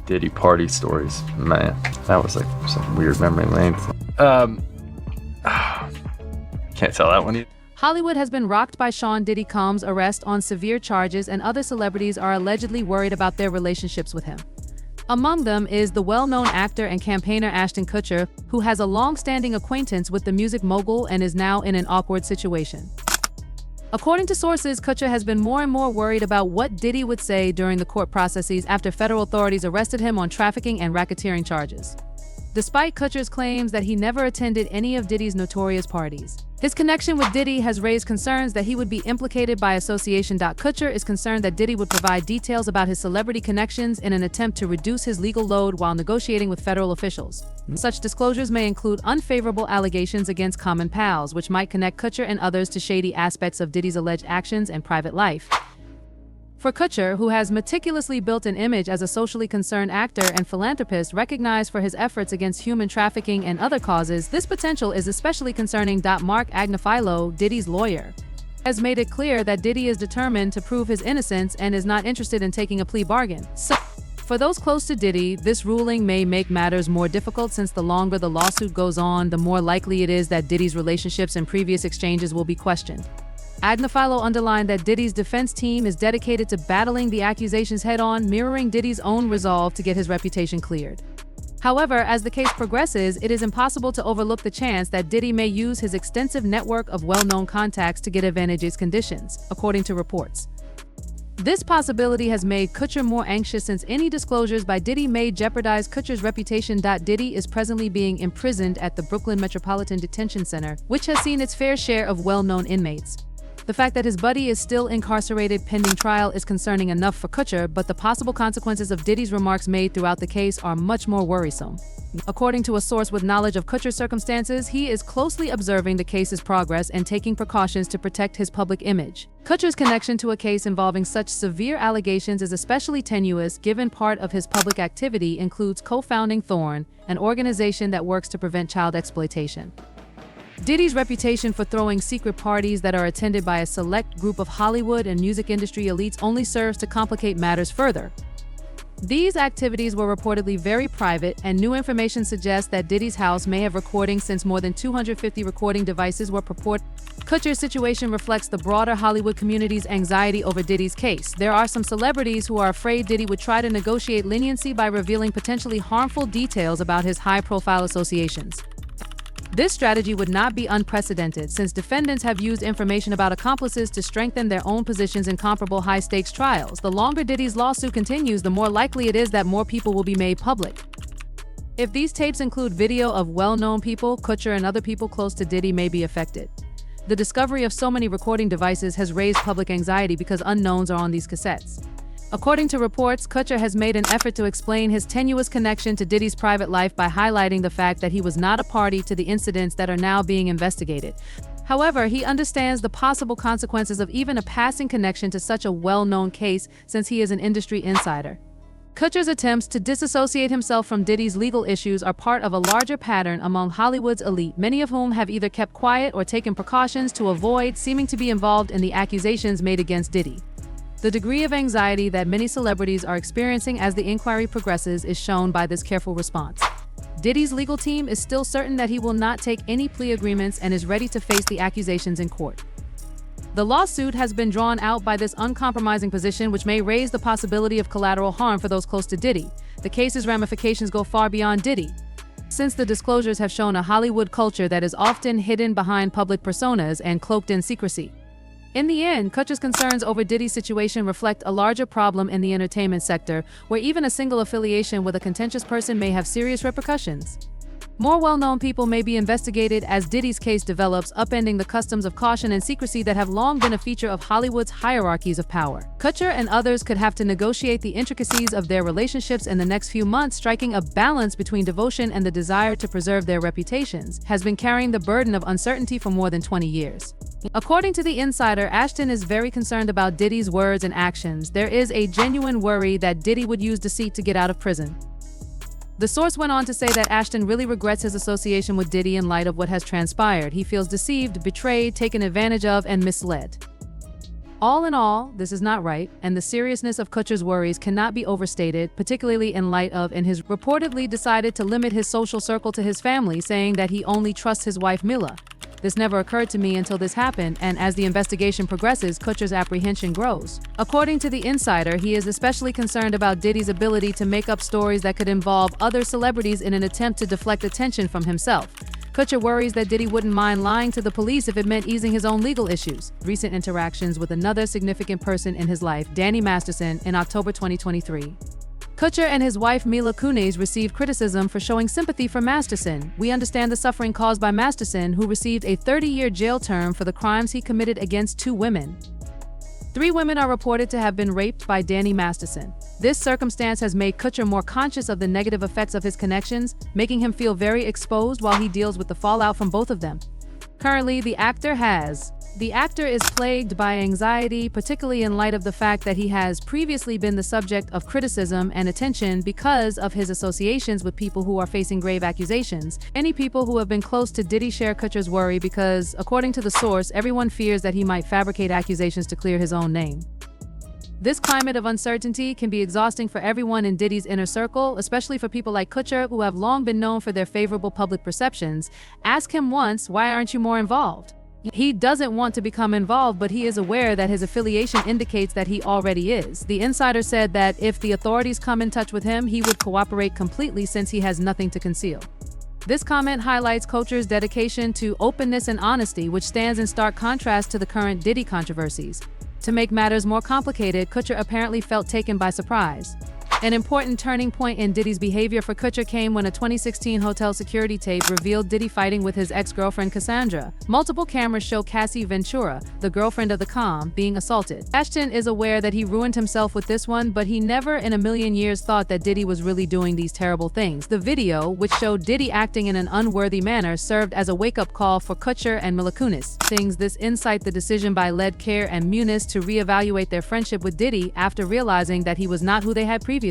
Diddy party stories. Man, that was like some weird memory lane. Can't tell that one either. Hollywood has been rocked by Sean Diddy Combs' arrest on severe charges, and other celebrities are allegedly worried about their relationships with him. Among them is the well-known actor and campaigner Ashton Kutcher, who has a long-standing acquaintance with the music mogul and is now in an awkward situation. According to sources, Kutcher has been more and more worried about what Diddy would say during the court processes after federal authorities arrested him on trafficking and racketeering charges. Despite Kutcher's claims that he never attended any of Diddy's notorious parties, his connection with Diddy has raised concerns that he would be implicated by association. Kutcher is concerned that Diddy would provide details about his celebrity connections in an attempt to reduce his legal load while negotiating with federal officials. Such disclosures may include unfavorable allegations against common pals, which might connect Kutcher and others to shady aspects of Diddy's alleged actions and private life. For Kutcher, who has meticulously built an image as a socially concerned actor and philanthropist recognized for his efforts against human trafficking and other causes, this potential is especially concerning. Mark Agnifilo, Diddy's lawyer, has made it clear that Diddy is determined to prove his innocence and is not interested in taking a plea bargain. So, for those close to Diddy, this ruling may make matters more difficult, since the longer the lawsuit goes on, the more likely it is that Diddy's relationships and previous exchanges will be questioned. Agnifilo underlined that Diddy's defense team is dedicated to battling the accusations head-on, mirroring Diddy's own resolve to get his reputation cleared. However, as the case progresses, it is impossible to overlook the chance that Diddy may use his extensive network of well-known contacts to get advantageous conditions, according to reports. This possibility has made Kutcher more anxious, since any disclosures by Diddy may jeopardize Kutcher's reputation. Diddy is presently being imprisoned at the Brooklyn Metropolitan Detention Center, which has seen its fair share of well-known inmates. The fact that his buddy is still incarcerated pending trial is concerning enough for Kutcher, but the possible consequences of Diddy's remarks made throughout the case are much more worrisome. According to a source with knowledge of Kutcher's circumstances, he is closely observing the case's progress and taking precautions to protect his public image. Kutcher's connection to a case involving such severe allegations is especially tenuous, given part of his public activity includes co-founding Thorn, an organization that works to prevent child exploitation. Diddy's reputation for throwing secret parties that are attended by a select group of Hollywood and music industry elites only serves to complicate matters further. These activities were reportedly very private, and new information suggests that Diddy's house may have recordings, since more than 250 recording devices were purported. Kutcher's situation reflects the broader Hollywood community's anxiety over Diddy's case. There are some celebrities who are afraid Diddy would try to negotiate leniency by revealing potentially harmful details about his high-profile associations. This strategy would not be unprecedented, since defendants have used information about accomplices to strengthen their own positions in comparable high-stakes trials. The longer Diddy's lawsuit continues, the more likely it is that more people will be made public. If these tapes include video of well-known people, Kutcher and other people close to Diddy may be affected. The discovery of so many recording devices has raised public anxiety because unknowns are on these cassettes. According to reports, Kutcher has made an effort to explain his tenuous connection to Diddy's private life by highlighting the fact that he was not a party to the incidents that are now being investigated. However, he understands the possible consequences of even a passing connection to such a well-known case, since he is an industry insider. Kutcher's attempts to disassociate himself from Diddy's legal issues are part of a larger pattern among Hollywood's elite, many of whom have either kept quiet or taken precautions to avoid seeming to be involved in the accusations made against Diddy. The degree of anxiety that many celebrities are experiencing as the inquiry progresses is shown by this careful response. Diddy's legal team is still certain that he will not take any plea agreements and is ready to face the accusations in court. The lawsuit has been drawn out by this uncompromising position, which may raise the possibility of collateral harm for those close to Diddy. The case's ramifications go far beyond Diddy, since the disclosures have shown a Hollywood culture that is often hidden behind public personas and cloaked in secrecy. In the end, Kutcher's concerns over Diddy's situation reflect a larger problem in the entertainment sector, where even a single affiliation with a contentious person may have serious repercussions. More well-known people may be investigated as Diddy's case develops, upending the customs of caution and secrecy that have long been a feature of Hollywood's hierarchies of power. Kutcher and others could have to negotiate the intricacies of their relationships in the next few months. Striking a balance between devotion and the desire to preserve their reputations has been carrying the burden of uncertainty for more than 20 years. According to the insider, Ashton is very concerned about Diddy's words and actions. There is a genuine worry that Diddy would use deceit to get out of prison. The source went on to say that Ashton really regrets his association with Diddy in light of what has transpired. He feels deceived, betrayed, taken advantage of, and misled. All in all, this is not right, and the seriousness of Kutcher's worries cannot be overstated, particularly in light of his reportedly decided to limit his social circle to his family, saying that he only trusts his wife Mila. This never occurred to me until this happened, and as the investigation progresses, Kutcher's apprehension grows. According to The Insider, he is especially concerned about Diddy's ability to make up stories that could involve other celebrities in an attempt to deflect attention from himself. Kutcher worries that Diddy wouldn't mind lying to the police if it meant easing his own legal issues. Recent interactions with another significant person in his life, Danny Masterson, in October 2023. Kutcher and his wife Mila Kunis received criticism for showing sympathy for Masterson. We understand the suffering caused by Masterson, who received a 30-year jail term for the crimes he committed against 2 women. 3 women are reported to have been raped by Danny Masterson. This circumstance has made Kutcher more conscious of the negative effects of his connections, making him feel very exposed while he deals with the fallout from both of them. Currently, the actor is plagued by anxiety, particularly in light of the fact that he has previously been the subject of criticism and attention because of his associations with people who are facing grave accusations. Any people who have been close to Diddy share Kutcher's worry because, according to the source, everyone fears that he might fabricate accusations to clear his own name. This climate of uncertainty can be exhausting for everyone in Diddy's inner circle, especially for people like Kutcher, who have long been known for their favorable public perceptions. Ask him once, why aren't you more involved? He doesn't want to become involved, but he is aware that his affiliation indicates that he already is. The Insider said that if the authorities come in touch with him, he would cooperate completely since he has nothing to conceal. This comment highlights Kutcher's dedication to openness and honesty, which stands in stark contrast to the current Diddy controversies. To make matters more complicated, Kutcher apparently felt taken by surprise. An important turning point in Diddy's behavior for Kutcher came when a 2016 hotel security tape revealed Diddy fighting with his ex-girlfriend Cassandra. Multiple cameras show Cassie Ventura, the girlfriend of the com, being assaulted. ASHTON is aware that he ruined himself with this one, but he never in a million years thought that Diddy was really doing these terrible things. The video, which showed Diddy acting in an unworthy manner, served as a wake-up call for Kutcher and Mila Kunis. This incite the decision by Led Care and Munis to reevaluate their friendship with Diddy after realizing that he was not who they had previously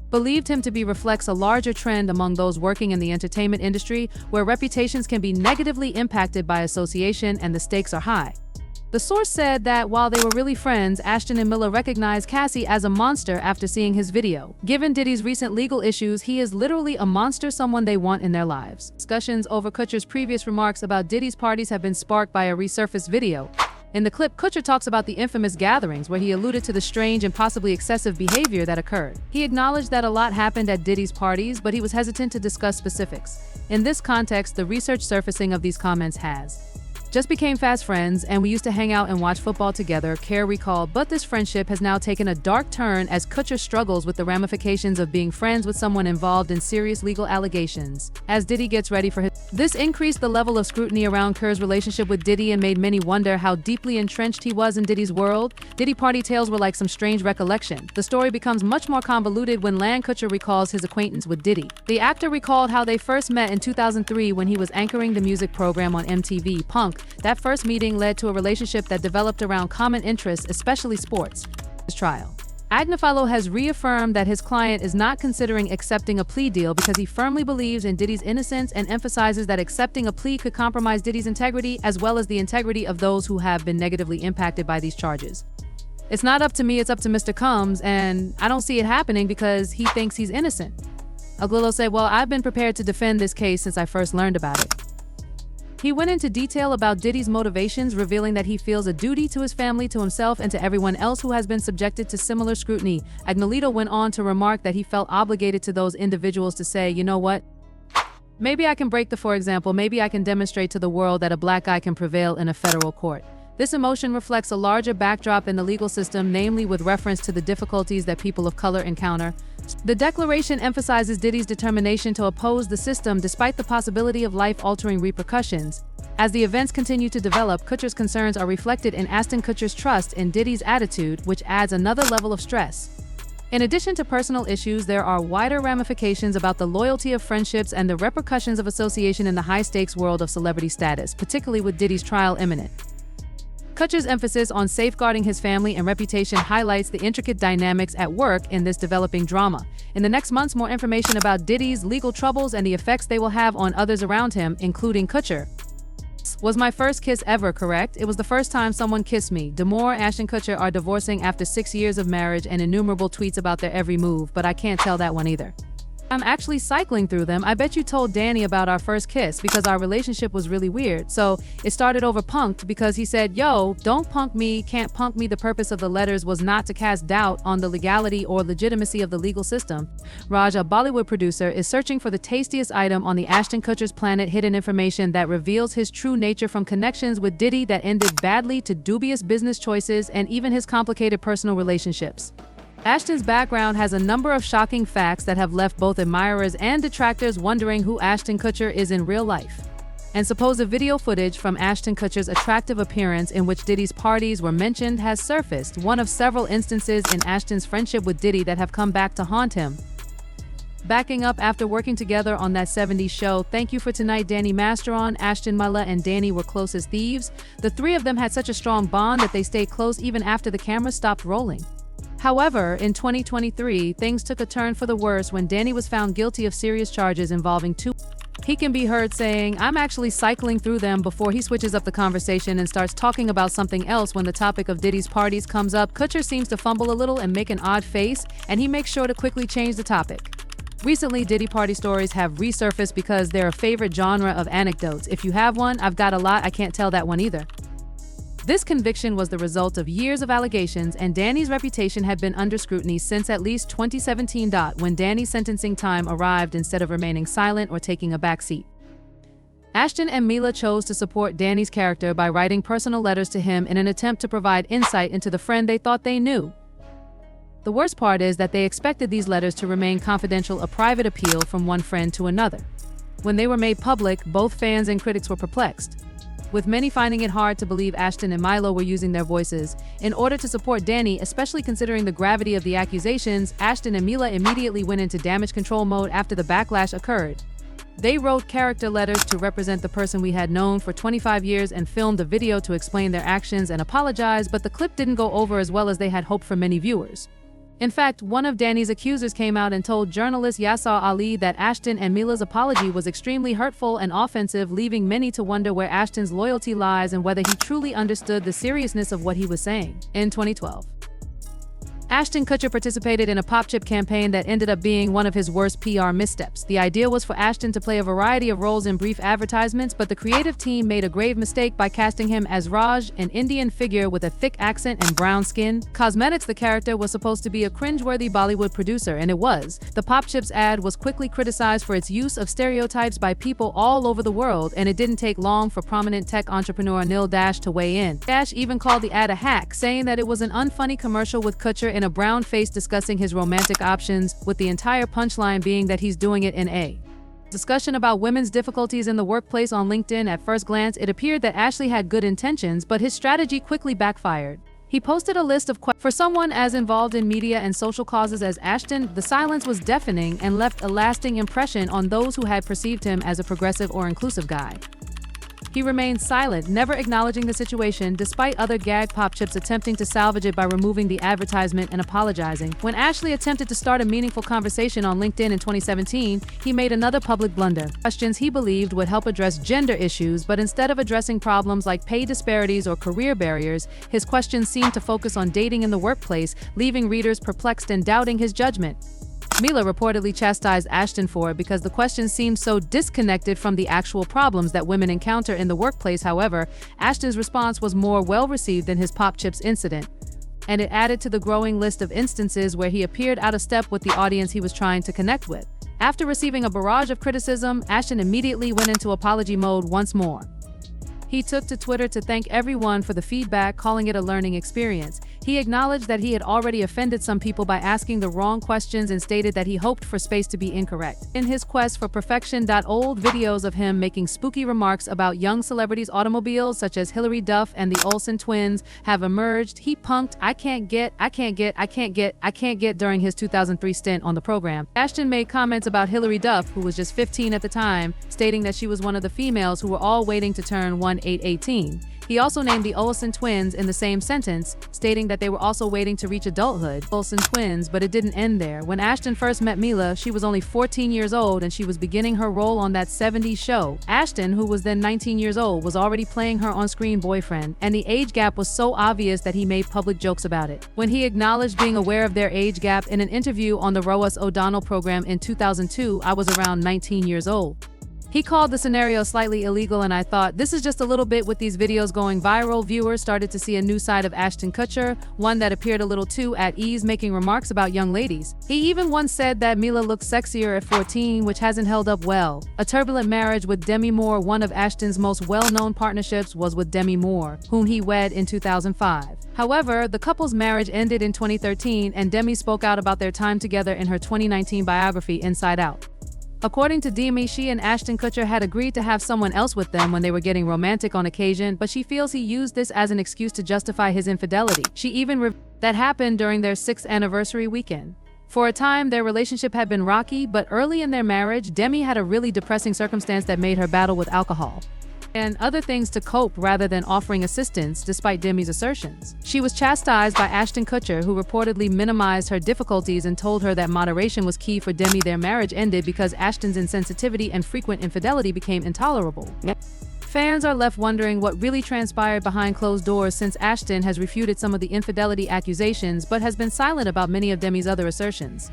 believed him to be. Reflects a larger trend among those working in the entertainment industry, where reputations can be negatively impacted by association and the stakes are high. The source said that while they were really friends, ASHTON and Mila recognized Cassie as a monster after seeing his video. Given Diddy's recent legal issues, he is literally a monster, someone they want in their lives. Discussions over Kutcher's previous remarks about Diddy's parties have been sparked by a resurfaced video. In the clip, Kutcher talks about the infamous gatherings where he alluded to the strange and possibly excessive behavior that occurred. He acknowledged that a lot happened at Diddy's parties, but he was hesitant to discuss specifics. In this context, the research surfacing of these comments has just became fast friends, and we used to hang out and watch football together, Kerr recalled, but this friendship has now taken a dark turn as Kutcher struggles with the ramifications of being friends with someone involved in serious legal allegations. As Diddy gets ready for this increased the level of scrutiny around Kerr's relationship with Diddy and made many wonder how deeply entrenched he was in Diddy's world. Diddy party tales were like some strange recollection. The story becomes much more convoluted when Kutcher recalls his acquaintance with Diddy. The actor recalled how they first met in 2003 when he was anchoring the music program on MTV, Punk. That first meeting led to a relationship that developed around common interests, especially sports. His trial. Agnifilo has reaffirmed that his client is not considering accepting a plea deal because he firmly believes in Diddy's innocence and emphasizes that accepting a plea could compromise Diddy's integrity as well as the integrity of those who have been negatively impacted by these charges. It's not up to me, it's up to Mr. Combs, and I don't see it happening because he thinks he's innocent. Aglilo said, well, I've been prepared to defend this case since I first learned about it. He went into detail about Diddy's motivations, revealing that he feels a duty to his family, to himself, and to everyone else who has been subjected to similar scrutiny. Agnolito went on to remark that he felt obligated to those individuals to say, you know what? Maybe I can break the, for example, maybe I can demonstrate to the world that a black guy can prevail in a federal court. This emotion reflects a larger backdrop in the legal system, namely with reference to the difficulties that people of color encounter. The declaration emphasizes Diddy's determination to oppose the system despite the possibility of life-altering repercussions. As the events continue to develop, Kutcher's concerns are reflected in ASHTON KUTCHER'S trust in Diddy's attitude, which adds another level of stress. In addition to personal issues, there are wider ramifications about the loyalty of friendships and the repercussions of association in the high-stakes world of celebrity status, particularly with Diddy's trial imminent. Kutcher's emphasis on safeguarding his family and reputation highlights the intricate dynamics at work in this developing drama. In the next months, more information about Diddy's legal troubles and the effects they will have on others around him, including Kutcher, Was my first kiss ever, correct? It was the first time someone kissed me. Damore and Ashton Kutcher are divorcing after 6 years of marriage and innumerable tweets about their every move, but I can't tell that one either. I'm actually cycling through them. I bet you told Danny about our first kiss because our relationship was really weird. So it started over punked because he said, yo, don't punk me, can't punk me. The purpose of the letters was not to cast doubt on the legality or legitimacy of the legal system. Raj, a Bollywood producer, is searching for the tastiest item on the Ashton Kutcher's planet, hidden information that reveals his true nature, from connections with Diddy that ended badly to dubious business choices and even his complicated personal relationships. Ashton's background has a number of shocking facts that have left both admirers and detractors wondering who Ashton Kutcher is in real life. And supposed video footage from Ashton Kutcher's attractive appearance in which Diddy's parties were mentioned has surfaced, one of several instances in Ashton's friendship with Diddy that have come back to haunt him. Backing up after working together on that 70s show, Thank You for Tonight, Danny Masteron, Ashton, Mila, and Danny were close as thieves. The three of them had such a strong bond that they stayed close even after the camera stopped rolling. However, in 2023, things took a turn for the worse when Danny was found guilty of serious charges involving two. He can be heard saying, I'm actually cycling through them, before he switches up the conversation and starts talking about something else. When the topic of Diddy's parties comes up, Kutcher seems to fumble a little and make an odd face, and he makes sure to quickly change the topic. Recently, Diddy party stories have resurfaced because they're a favorite genre of anecdotes. If you have one, I've got a lot, I can't tell that one either. This conviction was the result of years of allegations, and Danny's reputation had been under scrutiny since at least 2017, when Danny's sentencing time arrived instead of remaining silent or taking a backseat. Ashton and Mila chose to support Danny's character by writing personal letters to him in an attempt to provide insight into the friend they thought they knew. The worst part is that they expected these letters to remain confidential, a private appeal from one friend to another. When they were made public, both fans and critics were perplexed, with many finding it hard to believe Ashton and Milo were using their voices in order to support Danny, especially considering the gravity of the accusations. Ashton and Mila immediately went into damage control mode after the backlash occurred. They wrote character letters to represent the person we had known for 25 years and filmed a video to explain their actions and apologize, but the clip didn't go over as well as they had hoped for many viewers. In fact, one of Danny's accusers came out and told journalist Yasser Ali that Ashton and Mila's apology was extremely hurtful and offensive, leaving many to wonder where Ashton's loyalty lies and whether he truly understood the seriousness of what he was saying. In 2012, Ashton Kutcher participated in a pop chip campaign that ended up being one of his worst PR missteps. The idea was for Ashton to play a variety of roles in brief advertisements, but the creative team made a grave mistake by casting him as Raj, an Indian figure with a thick accent and brown skin. Cosmetics: the character was supposed to be a cringeworthy Bollywood producer, and it was. The Pop Chips ad was quickly criticized for its use of stereotypes by people all over the world, and it didn't take long for prominent tech entrepreneur Neil Dash to weigh in. Dash even called the ad a hack, saying that it was an unfunny commercial with Kutcher in a brown face discussing his romantic options, with the entire punchline being that he's doing it in a discussion about women's difficulties in the workplace. On LinkedIn, at first glance, it appeared that Ashley had good intentions, but his strategy quickly backfired. He posted a list of questions. For someone as involved in media and social causes as Ashton, the silence was deafening and left a lasting impression on those who had perceived him as a progressive or inclusive guy. He remained silent, never acknowledging the situation, despite other gag Pop Chips attempting to salvage it by removing the advertisement and apologizing. When Ashley attempted to start a meaningful conversation on LinkedIn in 2017, he made another public blunder. Questions he believed would help address gender issues, but instead of addressing problems like pay disparities or career barriers, his questions seemed to focus on dating in the workplace, leaving readers perplexed and doubting his judgment. Mila reportedly chastised Ashton for it because the questions seemed so disconnected from the actual problems that women encounter in the workplace. However, Ashton's response was more well-received than his Pop Chips incident, and it added to the growing list of instances where he appeared out of step with the audience he was trying to connect with. After receiving a barrage of criticism, Ashton immediately went into apology mode once more. He took to Twitter to thank everyone for the feedback, calling it a learning experience. He acknowledged that he had already offended some people by asking the wrong questions and stated that he hoped for space to be incorrect. In his quest for perfection, old videos of him making spooky remarks about young celebrities' automobiles such as Hilary Duff and the Olsen twins have emerged. He punked I can't get during his 2003 stint on the program. Ashton made comments about Hilary Duff, who was just 15 at the time, stating that she was one of the females who were all waiting to turn 18. He also named the Olsen twins in the same sentence, stating that they were also waiting to reach adulthood. Olsen twins, but it didn't end there. When Ashton first met Mila, she was only 14 years old and she was beginning her role on that 70s show. Ashton, who was then 19 years old, was already playing her on-screen boyfriend, and the age gap was so obvious that he made public jokes about it. When he acknowledged being aware of their age gap in an interview on the Roas O'Donnell program in 2002, I was around 19 years old. He called the scenario slightly illegal, and I thought, this is just a little bit. With these videos going viral, viewers started to see a new side of Ashton Kutcher, one that appeared a little too at ease making remarks about young ladies. He even once said that Mila looked sexier at 14, which hasn't held up well. A turbulent marriage with Demi Moore. One of Ashton's most well-known partnerships was with Demi Moore, whom he wed in 2005. However, the couple's marriage ended in 2013, and Demi spoke out about their time together in her 2019 biography, Inside Out. According to Demi, she and Ashton Kutcher had agreed to have someone else with them when they were getting romantic on occasion, but she feels he used this as an excuse to justify his infidelity. She even that happened during their 6th anniversary weekend. For a time, their relationship had been rocky, but early in their marriage, Demi had a really depressing circumstance that made her battle with alcohol and other things to cope rather than offering assistance, despite Demi's assertions. She was chastised by Ashton Kutcher, who reportedly minimized her difficulties and told her that moderation was key for Demi. Their marriage ended because Ashton's insensitivity and frequent infidelity became intolerable. Fans are left wondering what really transpired behind closed doors, since Ashton has refuted some of the infidelity accusations but has been silent about many of Demi's other assertions.